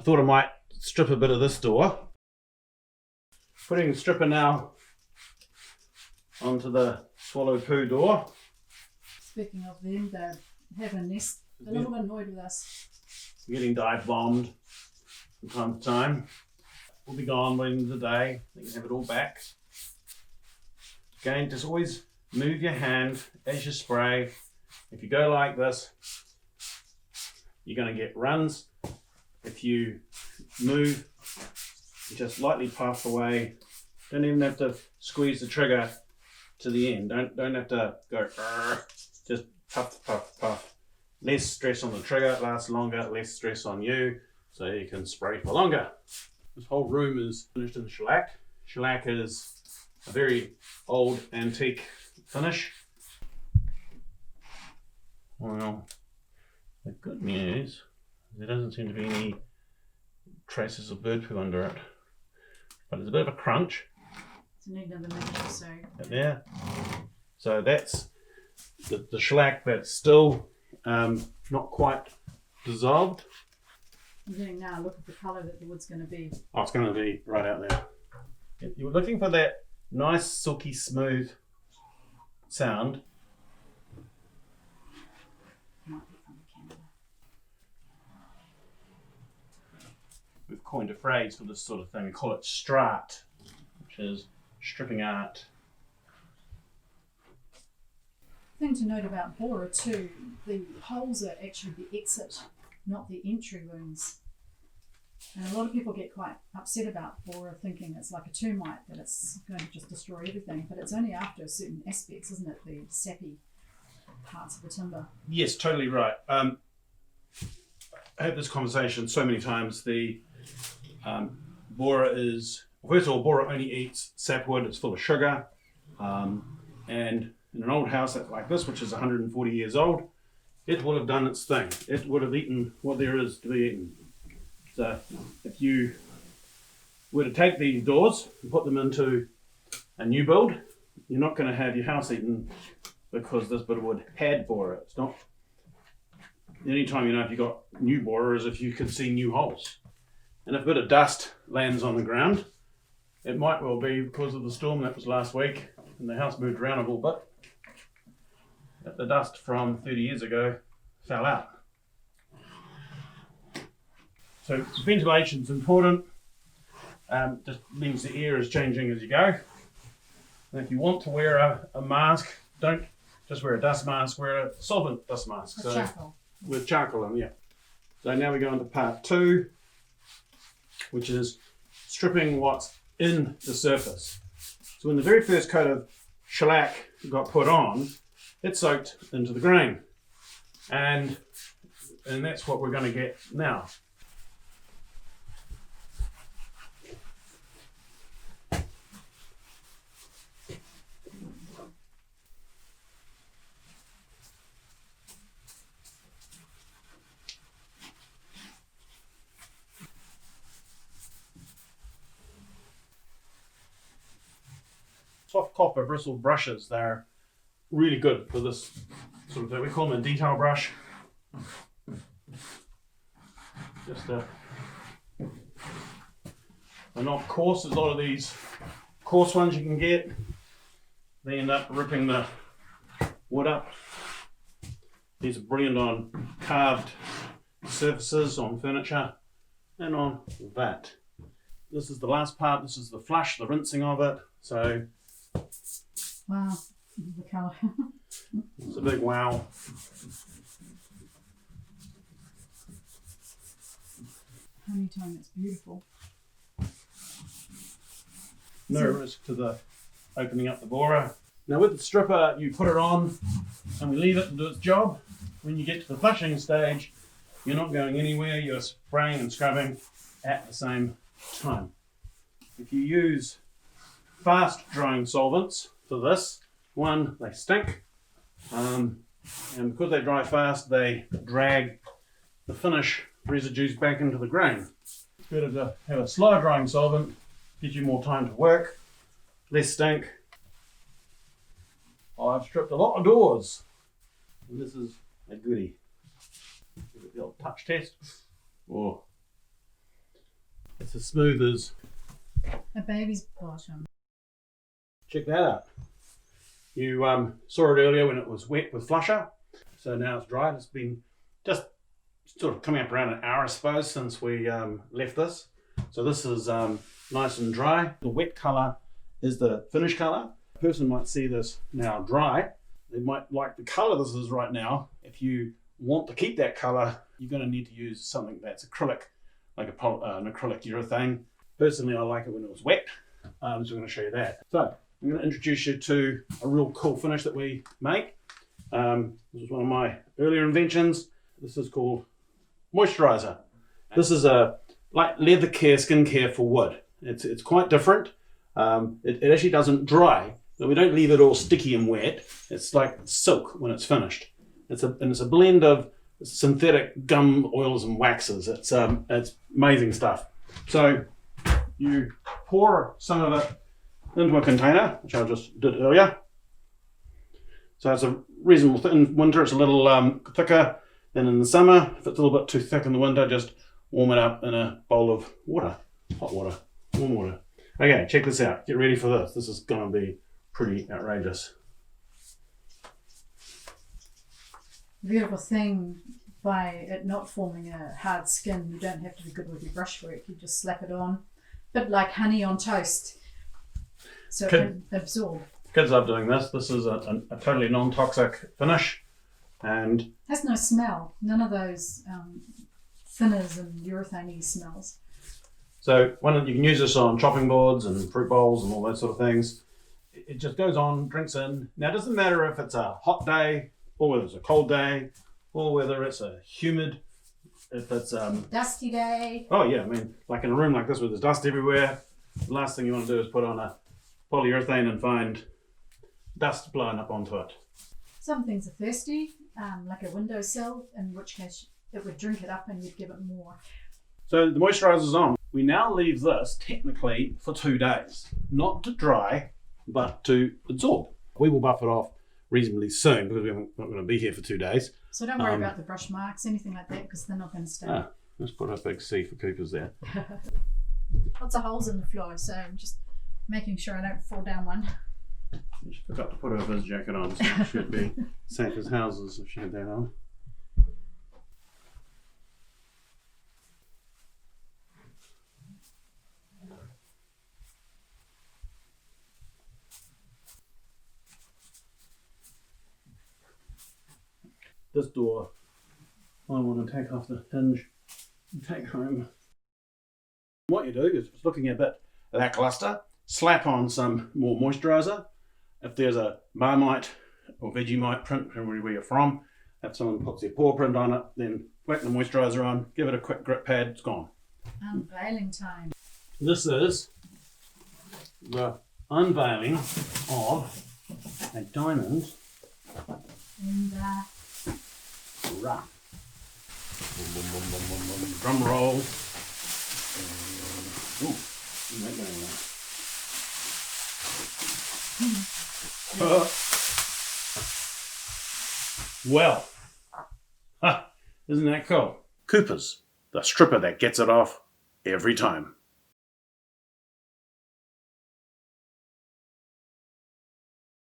I thought I might strip a bit of this door. Putting the stripper now onto the swallow poo door. Speaking of them, they have a nest. They're a little bit annoyed with us. Getting dive bombed from time to time. We'll be gone by the end of the day. They can have it all back. Again, just always move your hand as you spray. If you go like this, you're going to get runs. If you move, you just lightly puff away. Don't even have to squeeze the trigger to the end. Don't have to go, just puff, puff, puff. Less stress on the trigger, it lasts longer, less stress on you, so you can spray for longer. This whole room is finished in shellac. Shellac is a very old antique finish. Well, the good news, there doesn't seem to be any traces of bird poo under it, but there's a bit of a crunch. It's a neat another minute or so. There. So that's the shellac that's still not quite dissolved. I'm getting now a look at the colour that the wood's going to be. Oh, it's going to be right out there. If you're looking for that nice, silky, smooth sound. Might be from the camera. We've coined a phrase for this sort of thing. We call it strat, which is stripping art. Thing to note about Bora too, the holes are actually the exit, not the entry wounds. And a lot of people get quite upset about Bora, thinking it's like a termite, that it's going to just destroy everything, but it's only after certain aspects, isn't it, the sappy parts of the timber. Yes, totally right. I had this conversation so many times. The Bora is, first of all, Bora only eats sapwood. It's full of sugar, and in an old house like this, which is 140 years old, it will have done its thing. It would have eaten what there is to be eaten. So if you were to take these doors and put them into a new build, you're not going to have your house eaten because this bit of wood had Bora. It's not. The only time you know if you've got new Bora is if you can see new holes. And if a bit of dust lands on the ground, it might well be because of the storm that was last week and the house moved around a little bit. But the dust from 30 years ago fell out. So ventilation is important. Just means the air is changing as you go. And if you want to wear a mask, don't just wear a dust mask, wear a solvent dust mask. With charcoal. With charcoal in, yeah. So now we go into part 2, which is stripping what's in the surface. So when the very first coat of shellac got put on, it soaked into the grain. And that's what we're going to get now. Soft copper bristle brushes, they're really good for this sort of thing. We call them a detail brush. They're not coarse as a lot of these coarse ones you can get. They end up ripping the wood up. These are brilliant on carved surfaces, on furniture, and on that. This is the last part. This is the flush, the rinsing of it. So wow, the colour. it's a big wow. Honeytone, it's beautiful. No risk to the opening up the Bora. Now with the stripper, you put it on and we leave it to do its job. When you get to the flushing stage, you're not going anywhere, you're spraying and scrubbing at the same time. If you use fast drying solvents for this, one, they stink, and because they dry fast, they drag the finish residues back into the grain. It's better to have a slow drying solvent, gives you more time to work, less stink. I've stripped a lot of doors, and this is a goodie. Give it the old touch test. Oh, It's as smooth as... A baby's bottom. Check that out. You saw it earlier when it was wet with flusher. So now it's dried. It's been just sort of coming up around an hour, I suppose, since we left this. So this is nice and dry. The wet colour is the finish colour. A person might see this now dry. They might like the colour this is right now. If you want to keep that colour, you're going to need to use something that's acrylic, like an acrylic urethane. Personally, I like it when it was wet. So I'm going to show you that. So I'm going to introduce you to a real cool finish that we make. This is one of my earlier inventions. This is called Moisturiser. This is a like leather care, skin care for wood. It's quite different. It actually doesn't dry. So we don't leave it all sticky and wet. It's like silk when it's finished. It's a blend of synthetic gum oils and waxes. It's amazing stuff. So you pour some of it into a container, which I just did earlier. So it's a reasonable thing. In winter, it's a little thicker than in the summer. If it's a little bit too thick in the winter, just warm it up in a bowl of water, hot water, warm water. Okay, check this out. Get ready for this. This is going to be pretty outrageous. The beautiful thing, by it not forming a hard skin, you don't have to be good with your brushwork. You just slap it on, a bit like honey on toast, so it can absorb. Kids love doing this. This is a totally non-toxic finish, and has no smell. None of those thinners and urethane smells. So you can use this on chopping boards and fruit bowls and all those sort of things. It just goes on, drinks in. Now it doesn't matter if it's a hot day or whether it's a cold day or whether it's a humid, if it's dusty day. Oh yeah, I mean, like in a room like this where there's dust everywhere, the last thing you want to do is put on a polyurethane and find dust blowing up onto it. Some things are thirsty, like a windowsill, in which case it would drink it up and you'd give it more. So the moisturiser's on. We now leave this technically for 2 days, not to dry, but to absorb. We will buff it off reasonably soon because we're not going to be here for 2 days. So don't worry about the brush marks, anything like that, because they're not going to stay. Let's put a big C for Coopers there. Lots of holes in the floor, so I'm just making sure I don't fall down one. She forgot to put her viz jacket on, so she should be safe as houses if she had that on. This door, I want to take off the hinge and take home. What you do is, if it's looking a bit lackluster, slap on some more moisturiser. If there's a Marmite or Vegemite print, depending where you're from, if someone puts their paw print on it, then whack the moisturiser on, give it a quick grip pad, it's gone. Unveiling time. This is the unveiling of a diamond And rough. Drum roll. Ooh, that going on. Well, isn't that cool? Cooper's, the stripper that gets it off every time.